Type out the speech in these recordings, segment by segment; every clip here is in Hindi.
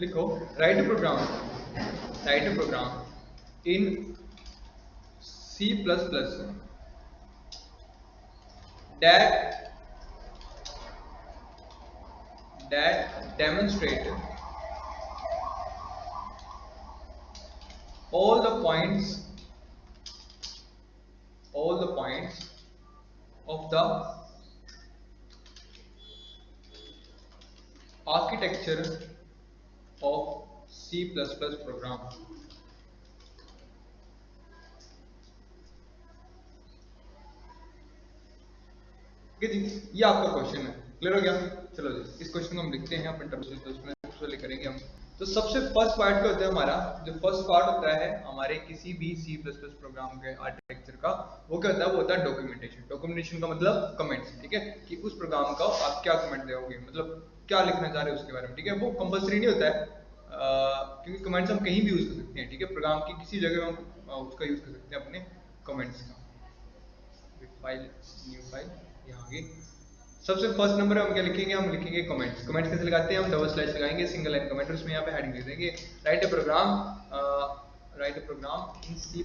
लिखो write a program in C++ that demonstrate all the points of the architecture of C++ program. ठीक है जी, ये आपका क्वेश्चन है। क्लियर हो गया? चलो जी, इस क्वेश्चन को हम लिखते हैं अपन सबसे करेंगे हम। तो सबसे फर्स्ट पार्ट क्या होता है हमारा, जो फर्स्ट पार्ट होता है हमारे किसी भी C++ प्रोग्राम के आर्किटेक्चर का, वो क्या होता है, वो होता है डॉक्यूमेंटेशन। डॉक्यूमेंटेशन का मतलब कमेंट्स, ठीक है, कि उस प्रोग्राम का आप क्या कमेंट दोगे, मतलब क्या लिखना चाह रहे हो उसके बारे में, ठीक है। वो कंपल्सरी नहीं होता है, क्योंकि कमेंट्स हम कहीं भी यूज कर सकते हैं, ठीक है। प्रोग्राम की किसी जगह हम उसका यूज कर सकते हैं अपने कमेंट्स का। फाइल, न्यू फाइल, यहाँ आगे सबसे फर्स्ट नंबर हम क्या लिखेंगे, हम लिखेंगे कमेंट्स। कमेंट्स कैसे लगाते हैं हम, डबल स्लैश लगाएंगे, सिंगल लाइन कमेंट, उसमें यहाँ पे हेडिंग दे देंगे write a program in C++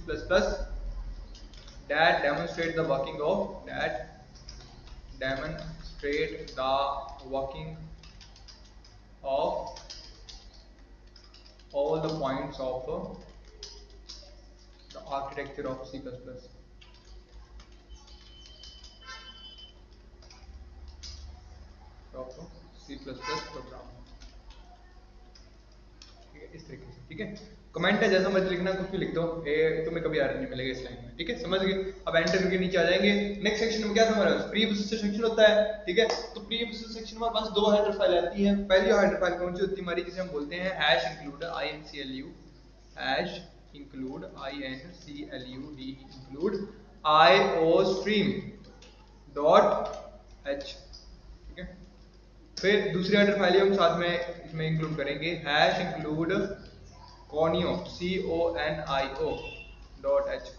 that demonstrate the working of all the points of the architecture of C++. Program, ठीक है, इस तरीके से, ठीक है। कमेंट है, जैसा मर्जी लिखना, कुछ भी लिख दो, तुम्हें कभी एरर नहीं मिलेगा इस लाइन में, ठीक है, समझ गए। अब एंटर करके नीचे आ जाएंगे। नेक्स्ट सेक्शन में क्या था हमारा, प्री प्रोसेसर सेक्शन होता है, ठीक है। तो प्री प्रोसेसर सेक्शन में हमारे पास दो हेडर फाइल आती है। पहली हेडर फाइल कौन सी होती है हमारी, जिसे हम बोलते हैं include iostream.h, ठीक है। फिर दूसरी हेडर फाइल हम साथ में इसमें इंक्लूड करेंगे include conio .h,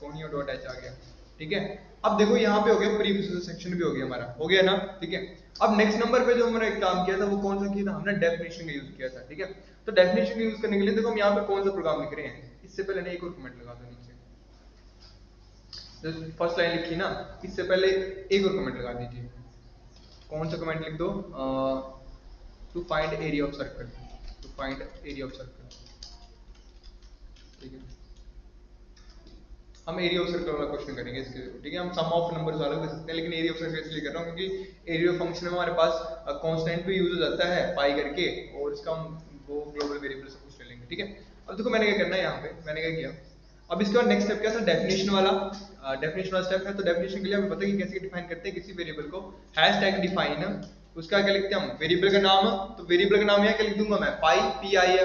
conio.h आ गया, ठीक है। अब देखो यहाँ पे हो गया, प्री प्रोसेसर सेक्शन भी हो गया हमारा, हो गया ना, ठीक है। अब नेक्स्ट नंबर पे जो हमने काम किया था वो कौन सा किया था, हमने डेफिनेशन का यूज किया था, ठीक है। तो डेफिनेशन का यूज करने के लिए देखो हम यहाँ पे कौन सा प्रोग्राम लिख रहे हैं, इससे पहले ना एक और कमेंट लगा दो नीचे, जो फर्स्ट लाइन लिखी ना, इससे पहले एक और कमेंट लगा दीजिए। कौन सा कमेंट लिख दो, to find area of circle, ठीक है। हम एरिया ऑफ सर्कल वाला क्वेश्चन करेंगे इसके, ठीक है। हम सम ऑफ नंबर्स वाला कर सकते हैं, लेकिन एरिया ऑफ सर्कल इसलिए कर रहा हूँ क्योंकि एरिया ऑफ फंक्शन में हमारे पास कांस्टेंट भी यूज हो जाता है पाई करके, और इसका हम वो ग्लोबल वेरिएबल से कुछ ले लेंगे, ठीक है। अब देखो मैंने क्या करना है, यहाँ पे मैंने क्या किया, अब इसके बाद नेक्स्ट स्टेप क्या था, डेफिनेशन वाला स्टेप है। तो डेफिनेशन के लिए हमें पता है कि कैसे डिफाइन करते हैं किसी वेरिएबल को, हैशटैग डिफाइन, उसका क्या लिखते हैं हम, वेरिएबल का नाम। तो वेरिएबल का नाम यहाँ क्या लिख दूंगा मैं, पाई, पी आई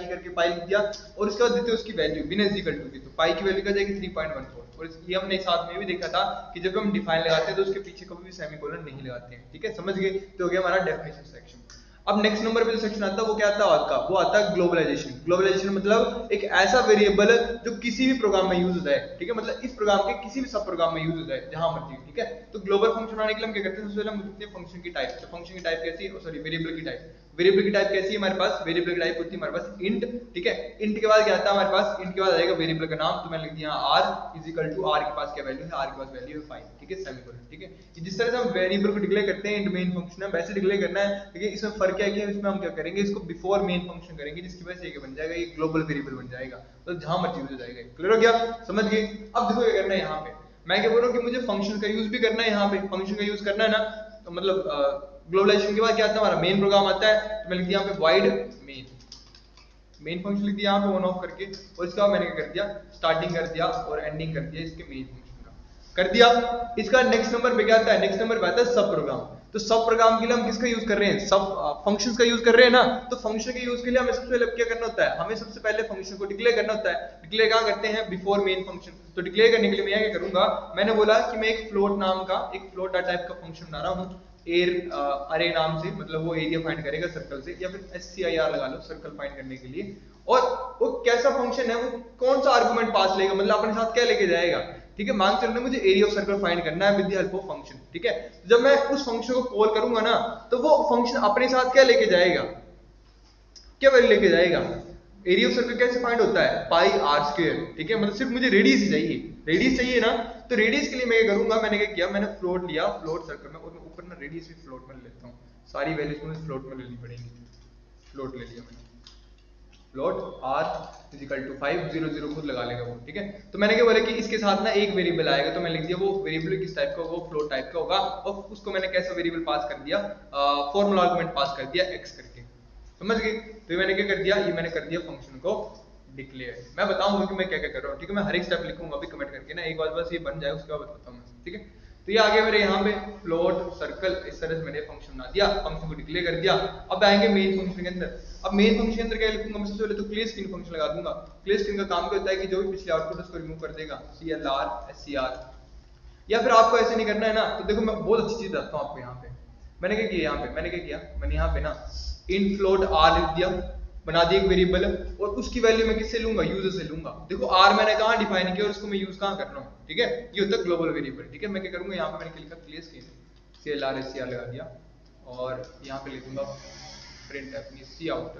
करके पाई लिख दिया, और उसके बाद देते हैं उसकी वैल्यू बिना इक्वल टू की। तो पाई की वैल्यू क्या जाएगी 3.14, और ये हमने साथ में भी देखा था कि जब हम डिफाइन लगाते हैं तो उसके पीछे कभी भी सेमीकोलन नहीं लगाते हैं, ठीक है, समझ गए। तो हो गया हमारा डेफिनेशन सेक्शन। अब नेक्स्ट नंबर पे जो सेक्शन आता है वो क्या आता है आपका, वो आता है ग्लोबलाइजेशन। ग्लोबलाइजेशन मतलब एक ऐसा वेरिएबल जो किसी भी प्रोग्राम में यूज होता है, ठीक है, मतलब इस प्रोग्राम के किसी भी सब प्रोग्राम में यूज होता है जहां मर्जी, ठीक है। तो ग्लोबल फंक्शन बनाने के लिए हम क्या करते हैं, सबसे पहले हम लिखते हैं फंक्शन की टाइप। तो फंक्शन की टाइप कैसी है, सॉरी वेरिएबल की टाइप। वेरिएबल की टाइप कैसी है हमारे पास, वेरिएबल की टाइप होती है हमारे पास इंट, ठीक है। इंट के बाद क्या आता है हमारे पास, इंट के बाद आएगा वेरिएबल का नाम। तो मैंने लिख दिया r is equal to r के पास क्या वैल्यू है, r के पास वैल्यू है 5, ठीक है, सेमीकोलन, ठीक है। जिस तरह से हम वेरिएबल को डिक्लेयर करते हैं इंट मेन फंक्शन है, वैसे डिक्लेयर करना है, ठीक है। इसमें फर्क क्या है कि इसमें हम क्या करेंगे, इसको बिफोर मेन फंक्शन करेंगे, जिसकी वजह से ये बन जाएगा, ये ग्लोबल वेरिएबल बन जाएगा, तो जहां मर्जी हो जाएगा। क्लियर हो गया, समझ गए। अब देखो क्या करना है यहाँ पे, मैं क्या बोल रहा हूँ कि मुझे फंक्शन का यूज भी करना है, यहाँ पे फंक्शन का यूज करना है ना। तो मतलब ग्लोबलाइजेशन के बाद क्या आता है, हमारा मेन प्रोग्राम आता है। तो मैं लिख दिया यहाँ पे void मेन फंक्शन लिख दिया यहाँ पे ऑन ऑफ करके, और इसका मैंने क्या कर दिया, स्टार्टिंग कर दिया और एंडिंग कर दिया इसके मेन फंक्शन का, कर दिया। इसका नेक्स्ट नंबर पे क्या आता है, नेक्स्ट नंबर पे आता है सब प्रोग्राम। तो सब प्रोग्राम के लिए हम किसका यूज कर रहे हैं, सब फंक्शंस का यूज कर रहे हैं ना। तो फंक्शन के यूज के लिए हमें सबसे पहले क्या करना होता है, हमें सबसे पहले फंक्शन को डिक्लेयर करना होता है। डिक्लेयर कहाँ करते हैं, बिफोर मेन फंक्शन। तो डिक्लेयर करने के लिए मैं क्या करूंगा, मैंने बोला कि मैं एक फ्लोट नाम का, एक फ्लोट टाइप का फंक्शन बना रहा हूँ अरे नाम से, मतलब वो एरिया फाइंड करेगा सर्कल से, या फिर SCIR लगा लो सर्कल फाइंड करने के लिए। और वो कैसा फंक्शन है, वो कौन सा आर्गुमेंट पास लेगा, मतलब अपने साथ क्या लेके जाएगा, ठीक है। मान चलो मुझे एरिया ऑफ सर्कल फाइंड करना है with the help of function, ठीक है। जब मैं उस फंक्शन को कॉल करूंगा ना, तो वो फंक्शन अपने साथ क्या लेके जाएगा, क्या वैल्यू लेके जाएगा? एरिया ऑफ सर्कल कैसे फाइंड होता है? पाई आर स्क्वायर, ठीक है, मतलब सिर्फ मुझे रेडियस ही चाहिए, रेडियस चाहिए ना, तो रेडियस के लिए मैं क्या करूंगा, मैंने क्या किया, मैंने फ्लोट लिया, फ्लोट सर्कल में, और मैं ऊपर ना रेडियस भी फ्लोट में लेता हूँ, सारी वैल्यूज मुझे फ्लोट में लेनी पड़ेंगी, फ्लोट ले लिया मैंने, फ्लोट r इजिकल टू 500 खुद लगा लेगा वो, ठीक है। तो मैंने क्या बोला कि इसके साथ ना एक वेरिएबल आएगा, तो मैंने लिख दिया वो वेरिएबल किस टाइप का, वो फ्लोट टाइप का होगा, और उसको मैंने कैसा वेरिएबल पास कर दिया, फॉर्मूला आर्गुमेंट पास कर दिया x करके, समझ गए। तो मैंने क्या कर दिया, ये मैंने कर दिया फंक्शन को डिक्लेयर। मैं बताऊंगा कि मैं क्या क्या कर रहा हूँ, ठीक है, मैं हर एक स्टेप लिखूंगा अभी कमेंट करके ना, एक बार बस ये बन जाए उसके बाद बताता हूँ मैं, ठीक है। तो ये आगे मेरे यहाँ पे फ्लोट सर्कल, इस तरह से मैंने फंक्शन बना दिया, फंक्शन को डिक्लेयर कर दिया। अब आएंगे मेन फंक्शन के अंदर। अब मेन फंक्शन के अंदर क्या लिखूंगा मैं, सबसे पहले तो क्लियर स्क्रीन फंक्शन लगा दूंगा। क्लियर स्क्रीन का काम क्या होता है कि जो भी पिछले आउटपुट उसको रिमूव कर देगा, CLR SCR। या फिर आपको ऐसे नहीं करना है ना, तो देखो मैं बहुत अच्छी चीज बताता हूँ आपको। यहाँ पे मैंने क्या किया, मैंने यहाँ पे ना इन फ्लोट r लिख दिया, बना दिया एक वेरिएबल, और उसकी वैल्यू मैं किससे लूंगा, यूजर से लूंगा। देखो r मैंने कहाँ डिफाइन किया और उसको मैं यूज कहाँ कर रहा हूँ, ठीक है, ये होता है ग्लोबल वेरिएबल, ठीक है। मैं क्या करूंगा, यहाँ पे मैंने लिखा क्लियर स्क्रीन, CLR SCR लगा दिया, और यहाँ पे लिखूंगा प्रिंट अपनी cout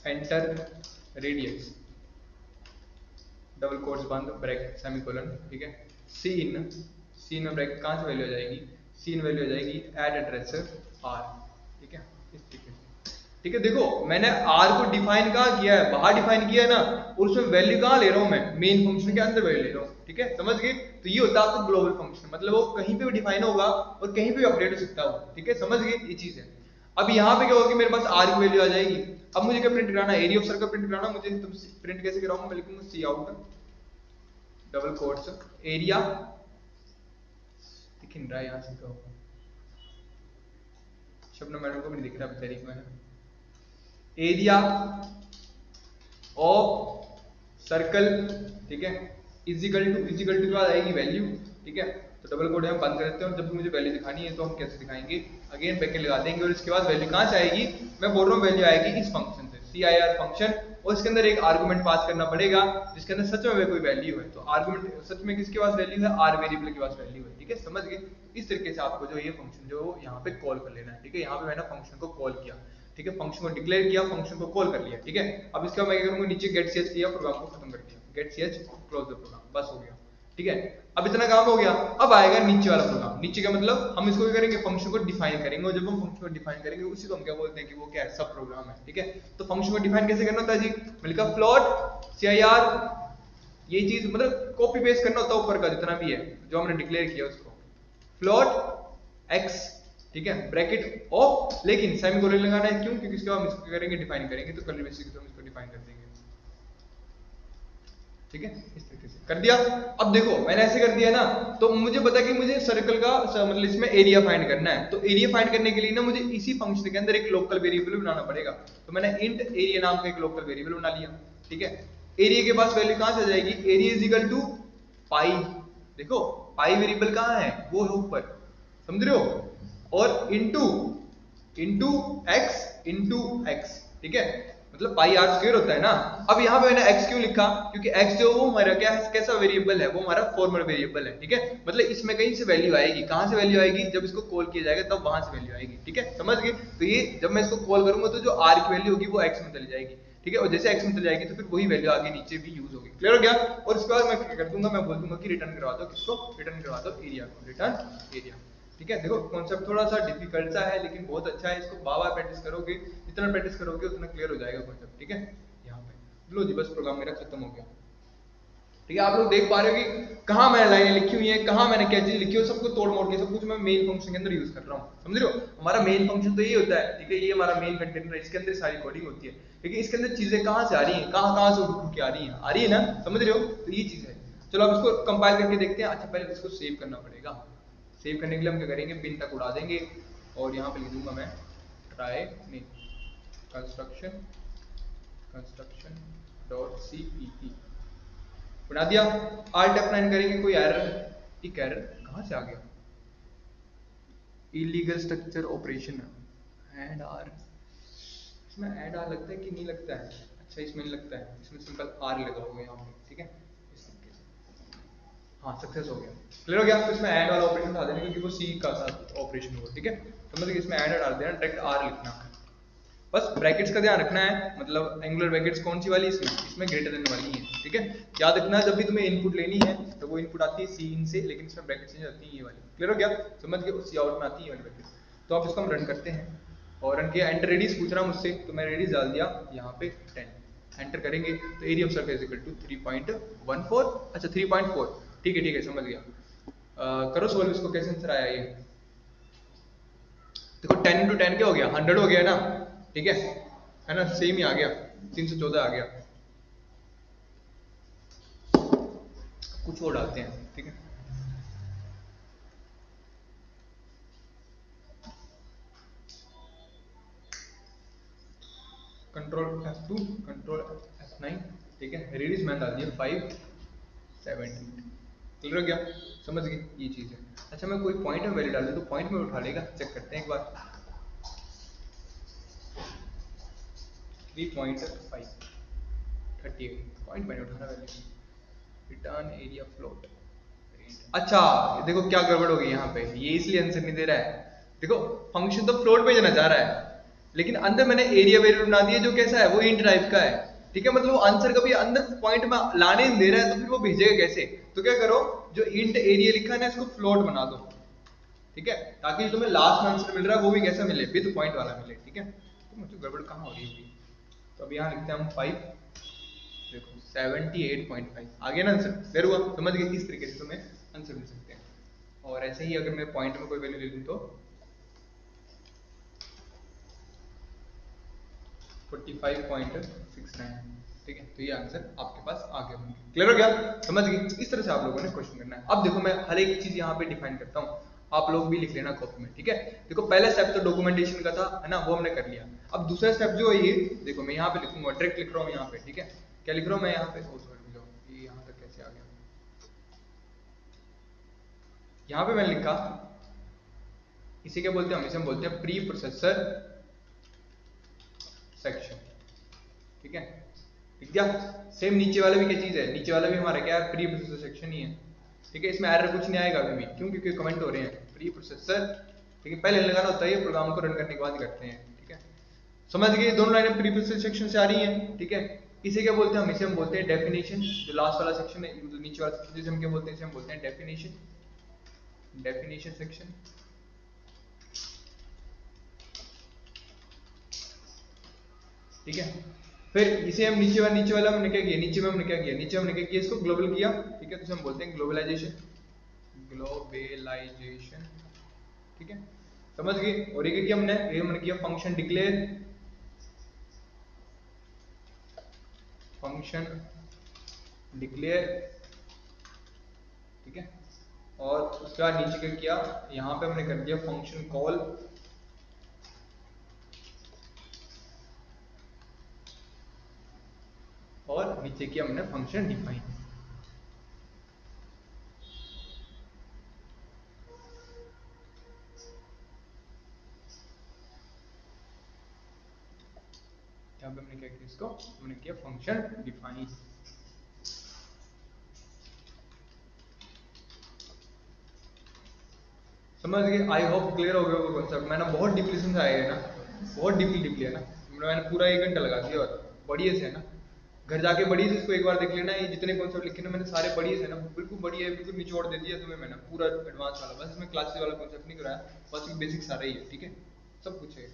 enter radius, double quotes बंद, ब्रैकेट सेमीकोलन, ठीक है। सीन में ब्रैकेट कहाँ से वैल्यू आ जाएगी, सीन वैल्यू आ जाएगी ऐड एड्रेस आर, ठीक है, इस तरीके से, ठीक है। देखो मैंने आर को डिफाइन कहाँ किया है, बाहर डिफाइन किया है ना, और उसमें वैल्यू कहाँ ले रहा हूँ मैं, मेन फंक्शन के अंदर वैल्यू ले रहा हूँ, ठीक है, समझ गए। तो ये होता है आपका ग्लोबल फंक्शन, मतलब वो कहीं पे भी डिफाइन होगा और कहीं पे भी अपडेट हो सकता है, ठीक है, समझ गए, ये चीज है। अब यहाँ पे क्या होगा, मेरे पास आर की वैल्यू आ जाएगी। अब मुझे क्या प्रिंट कराना है, एरिया ऑफ सर्कल प्रिंट कराना मुझे, तो प्रिंट कैसे कराऊंगा, मैं लिखूंगा सी आउट डबल कोट्स एरिया, दिख नहीं रहा यहाँ से, तो शब्द मैडम को भी नहीं दिख रहा बेचारी को, मैंने एरिया ऑफ सर्कल, ठीक है, इजिकल टू के बाद आएगी वैल्यू, ठीक है। तो डबल कोट हम बंद कर देते हैं, और जब मुझे वैल्यू दिखानी है तो हम कैसे दिखाएंगे, अगेन ब्रैकेट लगा देंगे, और इसके बाद वैल्यू कहाँ से आएगी, मैं बोल रहा हूँ वैल्यू आएगी इस फंक्शन से, CIR फंक्शन, और इसके अंदर एक आर्गुमेंट पास करना पड़ेगा जिसके अंदर सच में कोई वैल्यू है। तो आर्गुमेंट सच में किसके पास वैल्यू है, आर वेरिएबल के पास वैल्यू है, ठीक है, समझ गए। इस तरीके से आपको जो ये फंक्शन जो यहाँ पे कॉल कर लेना है, ठीक है। यहाँ पे मैंने फंक्शन को कॉल किया, ठीक है, फंक्शन को डिक्लेयर किया, फंक्शन को कॉल कर लिया, ठीक है। अब इसका मैं क्या करूंगा, नीचे गेट ch किया, प्रोग्राम को खत्म कर दिया, get ch close the program, बस हो गया, ठीक है। अब इतना काम हो गया, अब आएगा नीचे वाला प्रोग्राम। नीचे का मतलब हम इसको क्या करेंगे, फंक्शन को डिफाइन करेंगे, और जब हम फंक्शन को डिफाइन करेंगे उसी को हम क्या बोलते हैं कि वो क्या है, सब प्रोग्राम है, ठीक है। तो फंक्शन को डिफाइन कैसे करना होता है जी, मिलकर फ्लोट CIR, ये चीज मतलब कॉपी पेस्ट करना होता है ऊपर का जितना भी है जो हमने डिक्लेयर किया उसको, फ्लोट x, ठीक है, ब्रैकेट ऑफ, लेकिन सेमीकोलन लगाना है, क्यों, क्योंकि इसके बाद हम इसको करेंगे डिफाइन करेंगे, तो कर्ली ब्रैकेट से हम इसको डिफाइन कर देंगे, ठीक है, इस तरीके से कर दिया। अब देखो मैंने ऐसे कर दिया ना, तो मुझे पता कि मुझे सर्कल का मतलब इसमें एरिया फाइंड करना है, तो एरिया फाइंड करने के लिए ना मुझे इसी फंक्शन के अंदर एक लोकल वेरिएबल बनाना पड़ेगा। तो मैंने इंट एरिया नाम का एक लोकल वेरिएबल बना लिया, ठीक है। एरिया के पास वैल्यू कहां से आ जाएगी, एरिया इज इक्वल टू पाई, देखो पाई वेरिएबल कहां है, वो है ऊपर, समझ रहे हो, और इनटू x, ठीक है, मतलब पाई आर स्क्वायर होता है ना। अब यहाँ पे मैंने x क्यों लिखा, क्योंकि x जो वो हमारा क्या है, कैसा वेरिएबल है, वो हमारा फॉर्मल वेरिएबल है, ठीक है। मतलब इसमें कहीं से वैल्यू आएगी, कहाँ से वैल्यू आएगी, जब इसको कॉल किया जाएगा तब वहां से वैल्यू आएगी, ठीक है, समझ गए। तो ये जब मैं इसको कॉल करूंगा तो जो r की वैल्यू होगी वो x में चली जाएगी, ठीक है, और जैसे x में चली जाएगी तो फिर वही वैल्यू आगे नीचे भी यूज होगी, क्लियर हो गया। और इसके बाद मैं क्या कर दूंगा, मैं बोल दूंगा कि रिटर्न करवा दो, किसको, रिटर्न करवा दो एरिया को, रिटर्न एरिया, ठीक है। देखो कॉन्सेप्ट थोड़ा सा डिफिकल्ट सा है लेकिन बहुत अच्छा है, इसको बार-बार प्रैक्टिस करोगे, जितना प्रैक्टिस करोगे उतना क्लियर हो जाएगा कॉन्सेप्ट, ठीक है। यहाँ पे लो जी, बस प्रोग्राम मेरा खत्म हो गया, ठीक है। आप लोग देख पा रहे हो कि कहाँ मैंने लाइनें लिखी हुई है, कहाँ मैंने क्या चीज लिखी है, सबको तोड़ मोड़ के सब कुछ मैं मेन फंक्शन के अंदर यूज कर रहा हूँ, समझ रहे हो। हमारा मेन फंक्शन तो ये होता है, ठीक है, ये हमारा मेन कंटेनर है, इसके अंदर सारी कोडिंग होती है, लेकिन इसके अंदर चीजें कहाँ से आ रही है, कहाँ कहाँ से उठ के आ रही है ना, समझ रहे हो। तो ये चीज है। चलो अब इसको कंपाइल करके देखते हैं। अच्छा पहले इसको सेव करना पड़ेगा, सेव करने के लिए हम क्या करेंगे, बिन तक उड़ा देंगे, और यहाँ पे लिख दूंगा मैं ट्राई नहीं कंस्ट्रक्शन डॉट cpp, बना दिया। Alt F9 करेंगे, कोई एरर, एक एरर कहाँ से आ गया, illegal structure operation and R, इसमें ऐड आर लगता है कि नहीं लगता है, अच्छा इसमें नहीं लगता है, इसमें सिंपल आर लगा होगा यहाँ पे, ठीक है, इस तरीके से हाँ सक्सेस हो गया, क्लियर हो गया। तो इसमें ऐड वाला ऑपरेशन हटा देना क्योंकि वो सी का साथ ऑपरेशन हुआ, ठीक है। तो मतलब इसमें ऐड डाल देना, डायरेक्ट आर लिखना। बस ब्रैकेट्स का ध्यान रखना है, मतलब एंगुलर ब्रैकेट्स कौन सी वाली, इसमें ग्रेटर देन वाली है, ठीक है। याद रखना जब भी तुम्हें इनपुट लेनी है तो वो इनपुट आती है सी इन से, लेकिन इसमें ब्रैकेट्स नहीं आती है ये वाली, क्लियर हो गया। समझ गए, सी आउट में आती है ये वाली ब्रैकेट्स। तो आप इसको हम रन करते हैं और रन किया, एंटर रेडियस पूछ रहा मुझसे तो मैं रेडियस डाल दिया यहाँ पे 10, एंटर करेंगे तो area of circle is equal to 3.14, अच्छा 3.4, ठीक है समझ गया। करो सोल्व इसको, कैसे आंसर आया ये, देखो 10 into 10 क्या हो गया, 100 हो गया ना, ठीक है ना, सेम ही आ गया, 314 आ गया। कुछ और डालते हैं, ठीक है। कंट्रोल F2, कंट्रोल F9, ठीक है। रेडियस मैंने डाल दिया 570, क्लियर हो गया, समझ गए ये चीज़ है। अच्छा मैं कोई पॉइंट में वैल्यू डाल दूँ तो पॉइंट में उठा लेगा, चेक करते हैं एक बार। 3.5 38 पॉइंट मैंने उठाना वैल्यू, रिटर्न एरिया फ्लोट। अच्छा देखो क्या गड़बड़ हो गई यहाँ पे, ये इसलिए आंसर नहीं दे रहा है। देखो फंक्शन तो फ्लोट पे जाना चाह रहा है, लेकिन अंदर मैंने एरिया वेरिएबल बना दिया जो कैसा है, वो इंट टाइप का है, ठीक है। मतलब वो आंसर कभी अंदर पॉइंट में लाने नहीं दे रहा है, तो फिर वो भेजेगा कैसे। तो क्या करो, जो इंट एरिया लिखा है ना इसको फ्लोट बना दो, ठीक है, ताकि जो तुम्हें लास्ट में आंसर मिल रहा है वो भी कैसा मिले, विद पॉइंट वाला मिले, ठीक है। तो मुझे गड़बड़ कहाँ हो रही है। तो अब यहाँ लिखते हैं हम 5, देखो 78.5 आ गया ना आंसर, क्लियर हुआ, समझ गए किस तरीके से तुम्हें आंसर मिल सकते हैं। और ऐसे ही अगर मैं पॉइंट में कोई वैल्यू ले लूँ तो 45.69, ठीक है। तो ये आंसर आपके पास आ गया होंगे, क्लियर हो गया, समझ गए। इस तरह से आप लोगों ने क्वेश्चन करना है। अब देखो मैं हर एक चीज यहाँ पे डिफाइन करता हूँ, आप लोग भी लिख लेना कॉपी में, ठीक है। देखो पहला स्टेप तो डॉक्यूमेंटेशन का था, है ना, वो हमने कर लिया। अब दूसरा स्टेप जो है ये देखो, मैं यहाँ पे लिखूंगा, डायरेक्ट लिख रहा हूँ यहाँ पे, ठीक है। क्या लिख रहा हूँ मैं यहाँ पे, सॉरी ये यहाँ तक कैसे आ गया, यहाँ पे मैंने लिखा, इसे क्या बोलते हैं, हम इसे बोलते हैं प्री प्रोसेसर सेक्शन, ठीक है। ठीक है, सेम नीचे वाला भी क्या चीज है, नीचे वाला भी हमारा क्या है, प्री प्रोसेसर सेक्शन ही है, ठीक है। इसमें एरर कुछ नहीं आएगा अभी भी, क्यों, क्योंकि कमेंट हो रहे हैं प्री प्रोसेसर, ठीक है। पहले लगाना होता है, ये प्रोग्राम को रन करने के बाद करते हैं, ठीक है। समझ गए, दोनों लाइनें प्री प्रोसेसर सेक्शन से आ रही हैं, ठीक है। इसे क्या बोलते हैं हम, इसे हम बोलते हैं डेफिनेशन, जो लास्ट वाला सेक्शन है, मतलब नीचे वाला सेक्शन, जिसे हम क्या बोलते हैं, इसे हम बोलते हैं डेफिनेशन, डेफिनेशन सेक्शन, ठीक है। फिर इसे हम नीचे वाला हमने क्या किया, नीचे में हमने क्या किया, नीचे हमने क्या किया, इसको ग्लोबल किया, ठीक है। तो हम बोलते हैं ग्लोबलाइजेशन, ग्लोबलाइजेशन, ठीक है, समझ गए। और ये क्या किया हमने, ये हमने किया फंक्शन डिक्लेयर, फंक्शन डिक्लेयर, ठीक है। और उसके बाद नीचे क्या किया, यहाँ पे हमने कर दिया फंक्शन कॉल, और नीचे किया हमने फंक्शन डिफाइन। यहाँ पे हमने क्या किया, इसको हमने किया फंक्शन डिफाइन। समझ गए, आई होप क्लियर हो गया होगा कॉन्सेप्ट। मैंने बहुत डीपली समझाया है ना, बहुत डीपली है ना, मैंने पूरा 1 घंटा लगा दिया, और बढ़िया से है ना, घर जाके बढ़िया से इसको एक बार देख लेना। ये जितने कॉन्सेप्ट लिखे ना मैंने सारे बढ़िया से ना, बिल्कुल बढ़िया है, बिल्कुल निचोड़ दे दिया तुम्हें मैंने पूरा एडवांस वाला, बस इसमें क्लासेस वाला कॉन्सेप्ट नहीं कराया, बस बेसिक सारा ही है, ठीक है, सब कुछ है,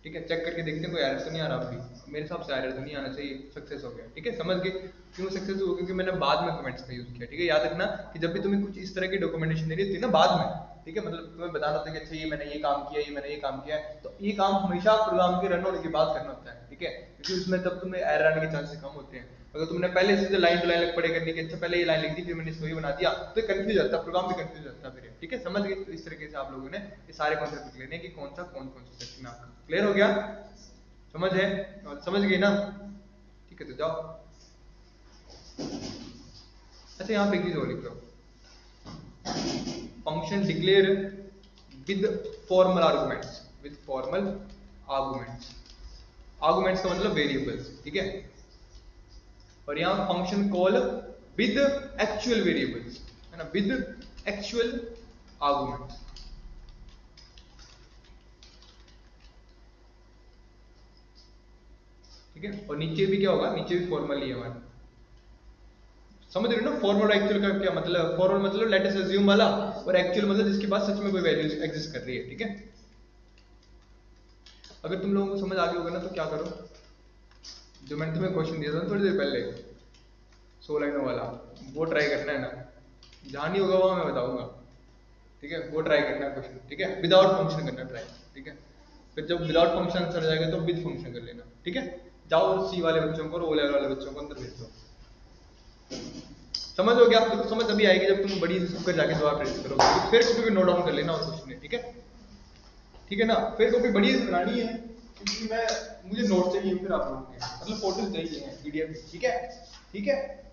ठीक है। चेक करके देखते हैं कोई एरर तो नहीं आ रहा, अभी मेरे हिसाब से एरर तो नहीं आना चाहिए, सक्सेस हो गया, ठीक है। समझ गए क्यों सक्सेस हुआ, क्योंकि मैंने बाद में कमेंट्स का यूज किया, ठीक है। याद रखना कि जब भी तुम्हें कुछ इस तरह की डॉक्यूमेंटेशन देनी होती है ना बाद में, ठीक है, मतलब तुम्हें बताना होता है कि अच्छा ये मैंने ये काम किया, ये मैंने ये काम किया है, तो ये काम हमेशा प्रोग्राम के रन होने के बाद करना होता है, ठीक है, क्योंकि उसमें तब तुम्हें एरर आने के चांसेस कम होते हैं। अगर तुमने पहले से लाइन टू लाइन लग पड़े करने के, अच्छा पहले ये लाइन लिख दी फिर मैंने इसको ही बना दिया, तो कंफ्यूज जाता है प्रोग्राम भी, कंफ्यूज जाता है फिर, ठीक है। समझ गए, तो इस तरीके से आप लोगों ने ये सारे कॉन्सेप्ट लिख लेने कि कौन सा सेक्शन आपका क्लियर हो गया, समझ है, समझ गए ना, ठीक है। तो जाओ, अच्छा यहाँ पे एक चीज और लिख लो, function declare with formal arguments, with formal arguments, arguments का मतलब वेरिएबल्स, ठीक है। और यहाँ function call with actual variables, है ना, विद एक्चुअल आर्गुमेंट्स। ठीक है, और नीचे भी क्या होगा, नीचे भी फॉर्मल ही है हमारा, समझ रहे हो ना। फॉर्मल और एक्चुअल का क्या मतलब, फॉर्मल मतलब लेट अस अज्यूम वाला, और एक्चुअल मतलब जिसके पास सच में कोई वैल्यू एग्जिस्ट कर रही है। ठीक है, अगर तुम लोगों को समझ आ गया होगा ना तो क्या करो, जो मैंने तुम्हें क्वेश्चन दिया था ना थोड़ी देर पहले 100 लाइनों वाला, वो ट्राई करना है ना, जहां नहीं होगा वहां मैं बताऊंगा। ठीक है, वो ट्राई करना है क्वेश्चन। ठीक है, विदाउट फंक्शन करना ट्राई। ठीक है, फिर जब विदाउट फंक्शन आंसर आ जाएगा तो विद फंक्शन कर लेना। ठीक है, जाओ सी वाले बच्चों को और ओ लेवल वाले बच्चों को अंदर भेज दो। समझ हो गया आपको, तो समझ अभी आएगी जब तुम बड़ी कर जाके जवाब प्रैक्टिस करोगे, तो फिर कॉपी पे नोट डाउन कर लेना और कुछ नहीं। ठीक है, ठीक है ना, फिर कॉपी बड़ी बनानी है क्योंकि मैं मुझे नोट चाहिए फिर आप लोगों के, मतलब फोटोज चाहिए हैं पीडीएफ। ठीक है, ठीक है।